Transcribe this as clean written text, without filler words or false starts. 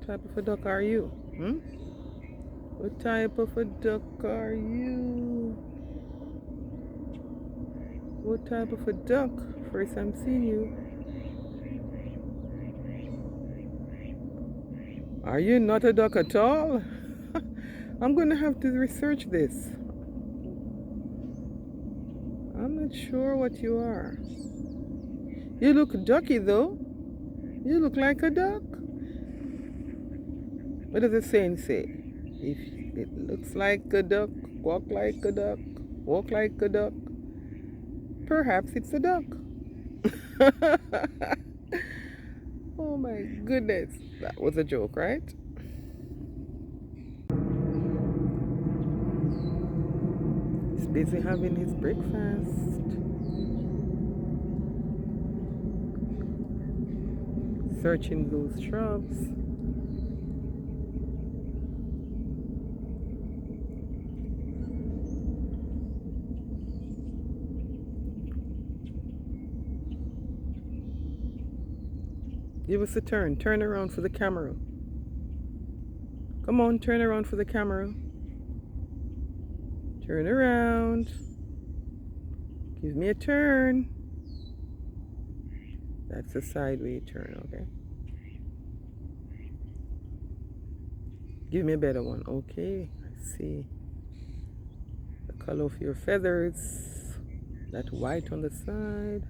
type of a duck are you? Hmm? What type of a duck are you? What type of a duck? First I'm seeing you. Are you not a duck at all? I'm gonna have to research this. I'm not sure what you are. You look ducky though. You look like a duck. What does the saying say? If it looks like a duck, walk like a duck, walk like a duck, perhaps it's a duck. Oh my goodness. That was a joke, right? He's busy having his breakfast. Searching those shrubs. Give us a turn. Turn around for the camera. Come on, turn around for the camera. Turn around. Give me a turn. That's the side way you turn, okay? Give me a better one. Okay, I see. The color of your feathers. That white on the side.